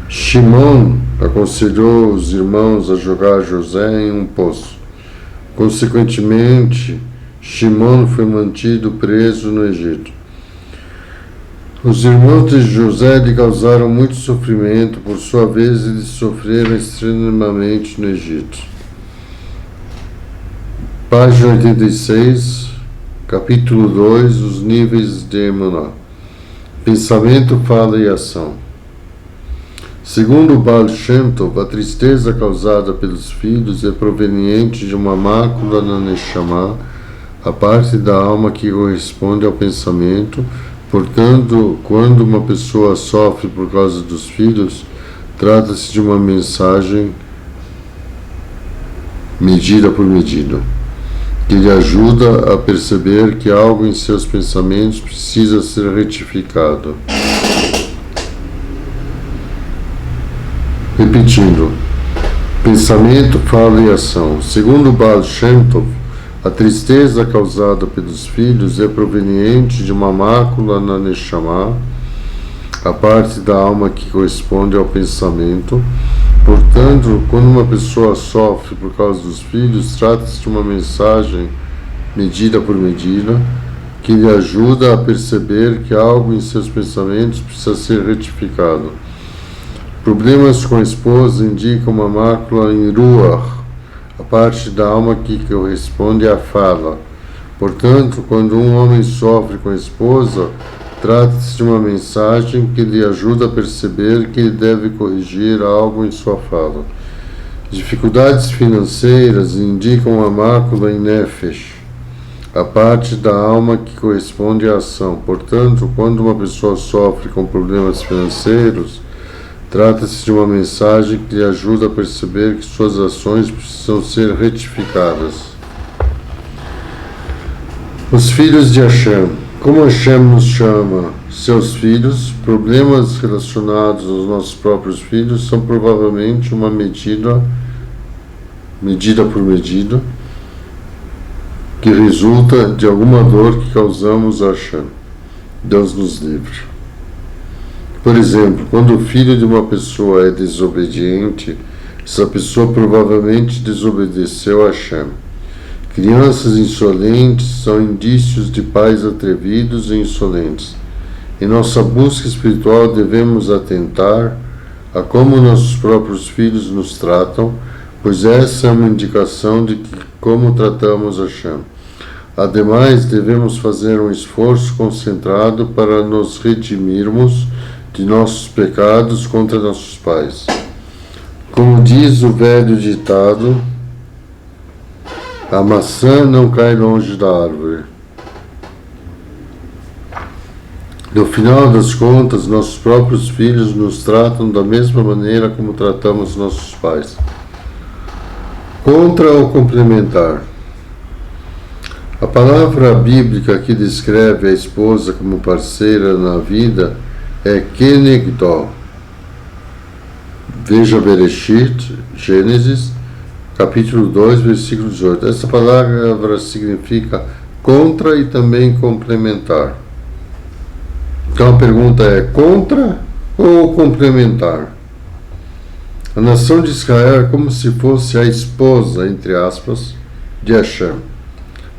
Shimon aconselhou os irmãos a jogar José em um poço. Consequentemente, Shimon foi mantido preso no Egito. Os irmãos de José lhe causaram muito sofrimento, por sua vez eles sofreram extremamente no Egito. Página 86, capítulo 2, os níveis de Emuná. Pensamento, fala e ação. Segundo o Baal Shem Tov, a tristeza causada pelos filhos é proveniente de uma mácula na Neshama, a parte da alma que corresponde ao pensamento. Portanto, quando uma pessoa sofre por causa dos filhos, trata-se de uma mensagem medida por medida, que lhe ajuda a perceber que algo em seus pensamentos precisa ser retificado. Repetindo, pensamento, fala e ação. Segundo Baal Shem Tov, a tristeza causada pelos filhos é proveniente de uma mácula na Neshama, a parte da alma que corresponde ao pensamento. Portanto, quando uma pessoa sofre por causa dos filhos, trata-se de uma mensagem medida por medida, que lhe ajuda a perceber que algo em seus pensamentos precisa ser retificado. Problemas com a esposa indicam uma mácula em Ruach, a parte da alma que corresponde à fala. Portanto, quando um homem sofre com a esposa, trata-se de uma mensagem que lhe ajuda a perceber que ele deve corrigir algo em sua fala. Dificuldades financeiras indicam uma mácula em Nefesh, a parte da alma que corresponde à ação. Portanto, quando uma pessoa sofre com problemas financeiros, trata-se de uma mensagem que lhe ajuda a perceber que suas ações precisam ser retificadas. Os filhos de Hashem. Como Hashem nos chama seus filhos, problemas relacionados aos nossos próprios filhos são provavelmente uma medida por medida, que resulta de alguma dor que causamos a Hashem. Deus nos livre. Por exemplo, quando o filho de uma pessoa é desobediente, essa pessoa provavelmente desobedeceu a Hashem. Crianças insolentes são indícios de pais atrevidos e insolentes. Em nossa busca espiritual devemos atentar a como nossos próprios filhos nos tratam, pois essa é uma indicação de como tratamos Hashem. Ademais, devemos fazer um esforço concentrado para nos redimirmos de nossos pecados contra nossos pais. Como diz o velho ditado, a maçã não cai longe da árvore. No final das contas, nossos próprios filhos nos tratam da mesma maneira como tratamos nossos pais. Contra ou complementar? A palavra bíblica que descreve a esposa como parceira na vida é kenegdó. Veja Bereshit, Gênesis, capítulo 2, versículo 18. Essa palavra significa contra e também complementar. Então a pergunta é: contra ou complementar? A nação de Israel é como se fosse a esposa, entre aspas, de Hashem.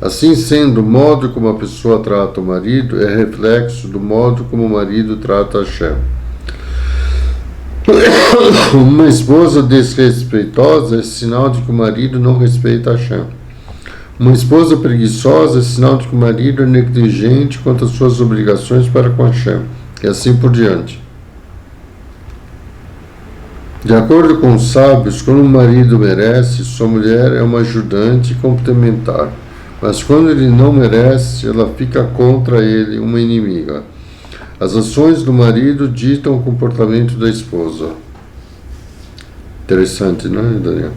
Assim sendo, o modo como a pessoa trata o marido é reflexo do modo como o marido trata Hashem. Uma esposa desrespeitosa é sinal de que o marido não respeita Hashem. Uma esposa preguiçosa é sinal de que o marido é negligente quanto às suas obrigações para com Hashem, e assim por diante. De acordo com os sábios, quando o marido merece, sua mulher é uma ajudante complementar, mas quando ele não merece, ela fica contra ele, uma inimiga. As ações do marido ditam o comportamento da esposa. Interessante, não é, Daniel?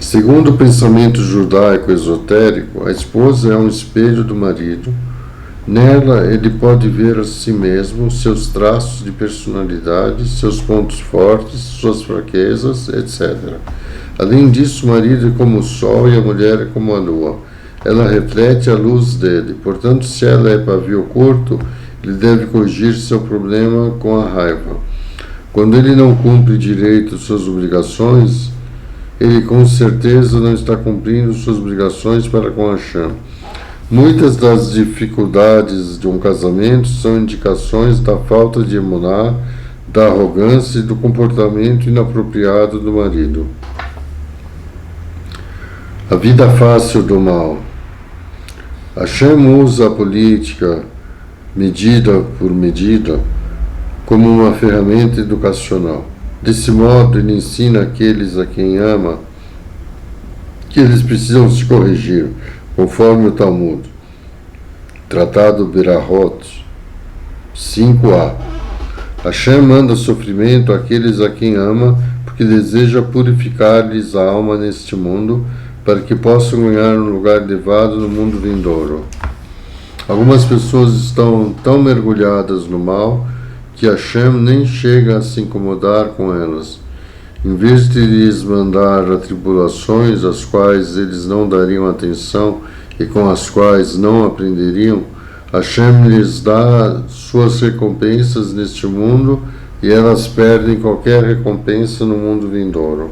Segundo o pensamento judaico esotérico, a esposa é um espelho do marido. Nela, ele pode ver a si mesmo, seus traços de personalidade, seus pontos fortes, suas fraquezas, etc. Além disso, o marido é como o sol e a mulher é como a lua. Ela reflete a luz dele. Portanto, se ela é pavio curto, ele deve corrigir seu problema com a raiva. Quando ele não cumpre direito suas obrigações, ele com certeza não está cumprindo suas obrigações para com Hashem. Muitas das dificuldades de um casamento são indicações da falta de emuná, da arrogância e do comportamento inapropriado do marido. A vida fácil do mal. Hashem usa a política, medida por medida, como uma ferramenta educacional. Desse modo, ele ensina aqueles a quem ama que eles precisam se corrigir, conforme o Talmud. Tratado Berahot 5a. Hashem manda sofrimento àqueles a quem ama, porque deseja purificar-lhes a alma neste mundo, para que possam ganhar um lugar elevado no mundo vindouro. Algumas pessoas estão tão mergulhadas no mal que Hashem nem chega a se incomodar com elas. Em vez de lhes mandar atribulações às quais eles não dariam atenção e com as quais não aprenderiam, Hashem lhes dá suas recompensas neste mundo e elas perdem qualquer recompensa no mundo vindouro.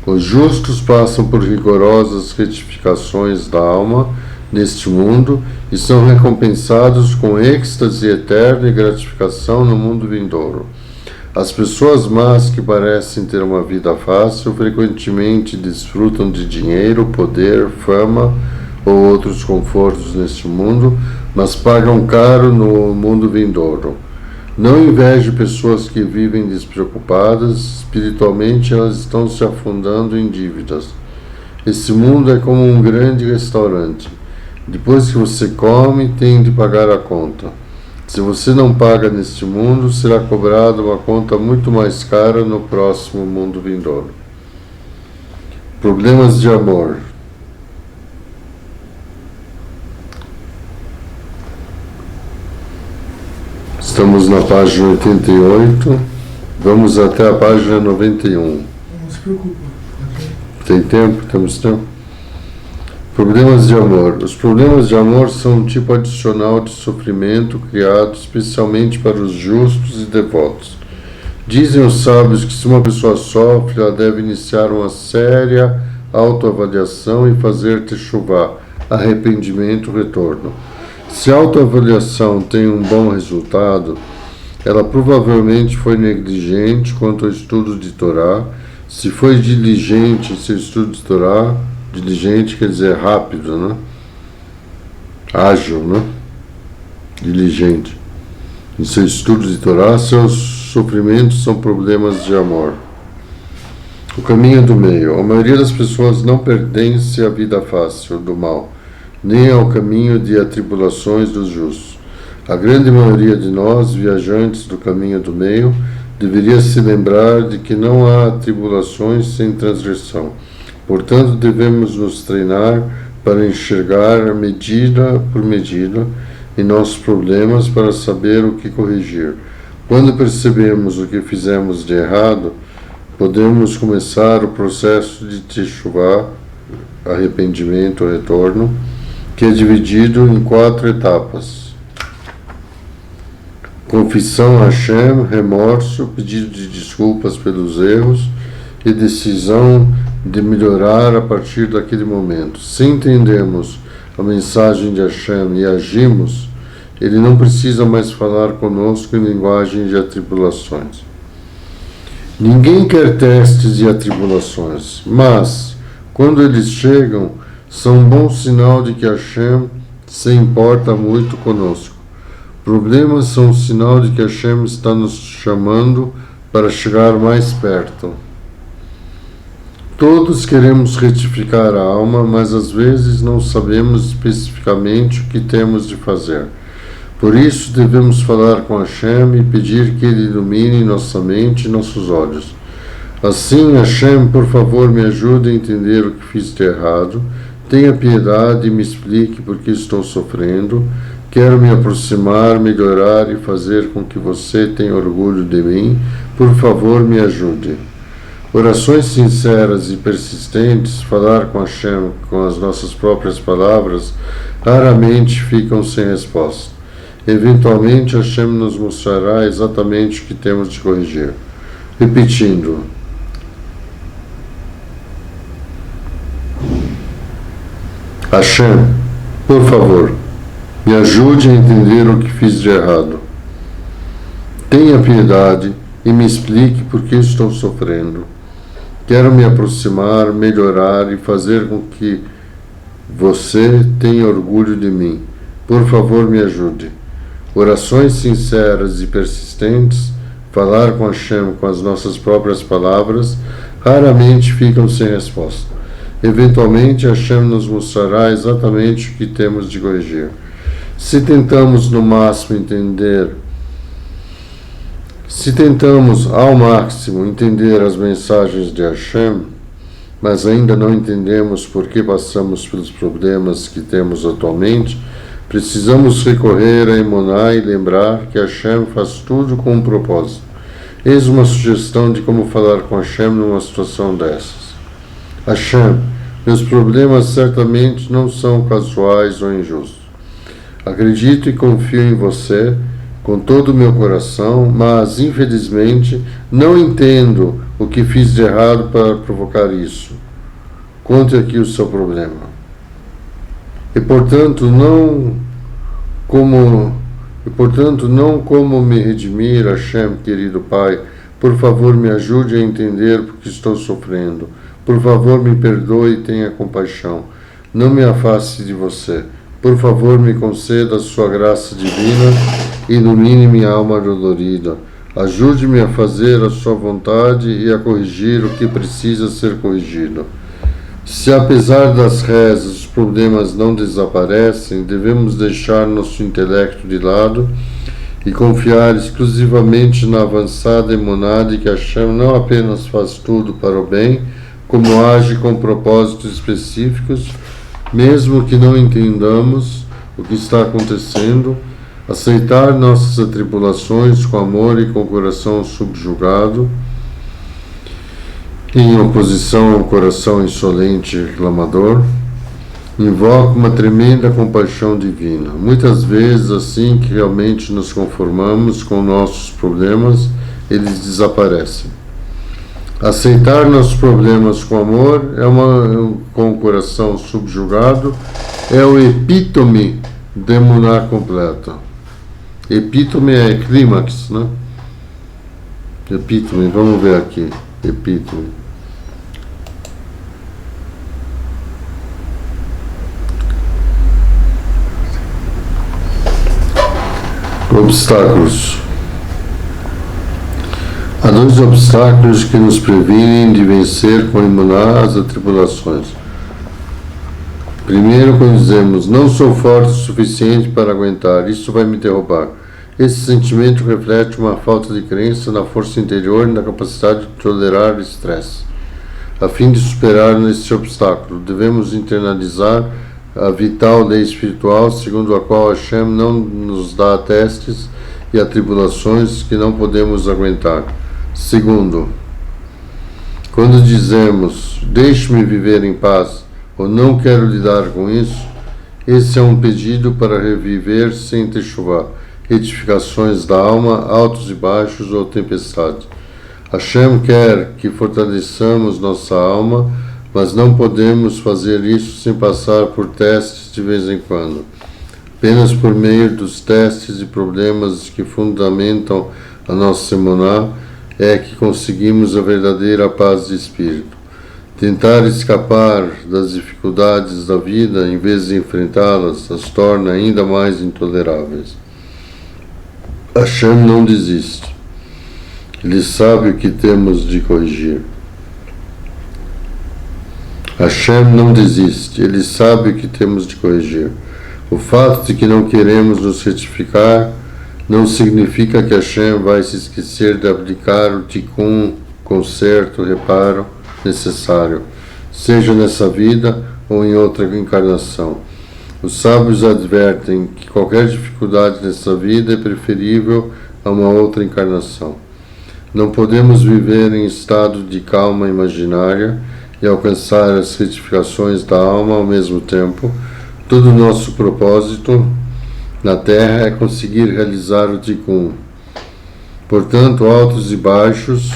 Os justos passam por rigorosas retificações da alma neste mundo e são recompensados com êxtase eterno e gratificação no mundo vindouro. As pessoas más que parecem ter uma vida fácil frequentemente desfrutam de dinheiro, poder, fama ou outros confortos neste mundo, mas pagam caro no mundo vindouro. Não inveje pessoas que vivem despreocupadas, espiritualmente elas estão se afundando em dívidas. Esse mundo é como um grande restaurante. Depois que você come, tem de pagar a conta. Se você não paga neste mundo, será cobrada uma conta muito mais cara no próximo mundo vindouro. Problemas de amor. Estamos na página 88, vamos até a página 91. Não se preocupe. Tem tempo? Temos tempo? Problemas de amor. Os problemas de amor são um tipo adicional de sofrimento criado especialmente para os justos e devotos. Dizem os sábios que se uma pessoa sofre, ela deve iniciar uma séria autoavaliação e fazer techuvá, arrependimento, retorno. Se a autoavaliação tem um bom resultado, ela provavelmente foi negligente quanto ao estudo de Torá. Se foi diligente em seu estudo de Torá, diligente quer dizer rápido, né? Ágil, né? Diligente. Em seu estudo de Torá, seus sofrimentos são problemas de amor. O caminho do meio. A maioria das pessoas não pertence à vida fácil do mal, nem ao caminho de atribulações dos justos. A grande maioria de nós, viajantes do caminho do meio, deveria se lembrar de que não há tribulações sem transgressão. Portanto, devemos nos treinar para enxergar medida por medida em nossos problemas para saber o que corrigir. Quando percebemos o que fizemos de errado, podemos começar o processo de teshuvá, arrependimento, retorno, que é dividido em 4 etapas: confissão a Hashem, remorso, pedido de desculpas pelos erros e decisão de melhorar a partir daquele momento. Se entendemos a mensagem de Hashem e agimos, ele não precisa mais falar conosco em linguagem de atribulações. Ninguém quer testes e atribulações, mas, quando eles chegam, são um bom sinal de que Hashem se importa muito conosco. Problemas são um sinal de que Hashem está nos chamando para chegar mais perto. Todos queremos retificar a alma, mas às vezes não sabemos especificamente o que temos de fazer. Por isso devemos falar com Hashem e pedir que Ele ilumine nossa mente e nossos olhos. Assim, Hashem, por favor, me ajude a entender o que fiz de errado. Tenha piedade e me explique por que estou sofrendo. Quero me aproximar, melhorar e fazer com que você tenha orgulho de mim. Por favor, me ajude. Orações sinceras e persistentes, falar com Hashem com as nossas próprias palavras, raramente ficam sem resposta. Eventualmente, Hashem nos mostrará exatamente o que temos de corrigir. Repetindo. Hashem, por favor, me ajude a entender o que fiz de errado. Tenha piedade e me explique por que estou sofrendo. Quero me aproximar, melhorar e fazer com que você tenha orgulho de mim. Por favor, me ajude. Orações sinceras e persistentes, falar com Hashem com as nossas próprias palavras, raramente ficam sem resposta. Eventualmente, Hashem nos mostrará exatamente o que temos de corrigir. Se tentamos ao máximo entender as mensagens de Hashem, mas ainda não entendemos por que passamos pelos problemas que temos atualmente, precisamos recorrer a Emuná e lembrar que Hashem faz tudo com um propósito. Eis uma sugestão de como falar com Hashem numa situação dessas. Hashem, meus problemas certamente não são casuais ou injustos. Acredito e confio em você com todo o meu coração, mas, infelizmente, não entendo o que fiz de errado para provocar isso. Conte aqui o seu problema. E, portanto, não como me redimir, Hashem, querido Pai. Por favor, me ajude a entender porque estou sofrendo. Por favor, me perdoe e tenha compaixão. Não me afaste de você. Por favor, me conceda a sua graça divina e ilumine minha alma dolorida. Ajude-me a fazer a sua vontade e a corrigir o que precisa ser corrigido. Se apesar das rezas os problemas não desaparecem, devemos deixar nosso intelecto de lado e confiar exclusivamente na avançada emuná de que Hashem não apenas faz tudo para o bem, como age com propósitos específicos, mesmo que não entendamos o que está acontecendo. Aceitar nossas atribulações com amor e com o coração subjugado, em oposição ao coração insolente e reclamador, invoca uma tremenda compaixão divina. Muitas vezes, assim que realmente nos conformamos com nossos problemas, eles desaparecem. Aceitar nossos problemas com amor, com o coração subjugado, é o epítome de emuná completa. Epítome é clímax, né? Epítome, vamos ver aqui. Epítome. Obstáculos. dois obstáculos que nos previnem de vencer com emuná as atribulações. Primeiro, quando dizemos, não sou forte o suficiente para aguentar, isso vai me derrubar. Esse sentimento reflete uma falta de crença na força interior e na capacidade de tolerar o estresse. A fim de superar esse obstáculo, devemos internalizar a vital lei espiritual, segundo a qual Hashem não nos dá testes e atribulações que não podemos aguentar. Segundo, quando dizemos, deixe-me viver em paz, ou não quero lidar com isso, esse é um pedido para reviver sem techuvá, retificações da alma, altos e baixos ou tempestades. Hashem quer que fortaleçamos nossa alma, mas não podemos fazer isso sem passar por testes de vez em quando. Apenas por meio dos testes e problemas que fundamentam a nossa emuná é que conseguimos a verdadeira paz de espírito. Tentar escapar das dificuldades da vida, em vez de enfrentá-las, as torna ainda mais intoleráveis. Hashem não desiste. Ele sabe o que temos de corrigir. Hashem não desiste. Ele sabe o que temos de corrigir. O fato de que não queremos nos retificar não significa que Hashem vai se esquecer de aplicar o tikkun, conserto, reparo necessário, seja nessa vida ou em outra encarnação. Os sábios advertem que qualquer dificuldade nessa vida é preferível a uma outra encarnação. Não podemos viver em estado de calma imaginária e alcançar as retificações da alma ao mesmo tempo. Todo o nosso propósito na Terra é conseguir realizar o tikkun. Portanto, altos e baixos,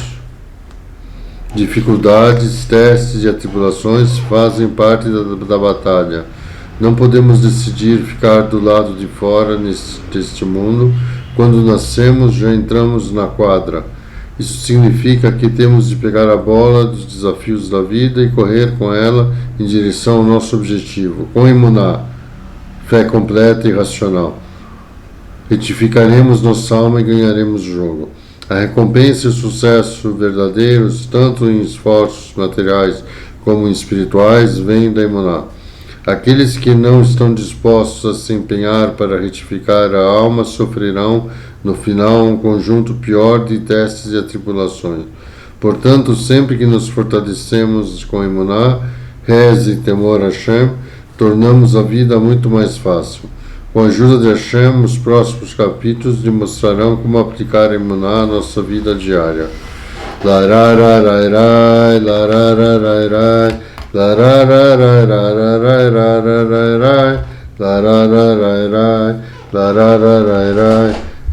dificuldades, testes e atribulações fazem parte da batalha. Não podemos decidir ficar do lado de fora deste mundo. Quando nascemos, já entramos na quadra. Isso significa que temos de pegar a bola dos desafios da vida e correr com ela em direção ao nosso objetivo, com emuná, fé completa e racional. Retificaremos nossa alma e ganharemos o jogo. A recompensa e o sucesso verdadeiros, tanto em esforços materiais como em espirituais, vêm da emuná. Aqueles que não estão dispostos a se empenhar para retificar a alma sofrerão, no final, um conjunto pior de testes e atribulações. Portanto, sempre que nos fortalecemos com emuná, reza e temor a Hashem, tornamos a vida muito mais fácil. Com a ajuda de Hashem, os próximos capítulos demonstrarão como aplicar emuná à nossa vida diária. Larararairai, larararairai, larararairai, larararairai, larararairai,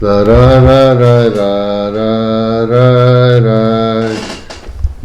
larararairai, larararairai.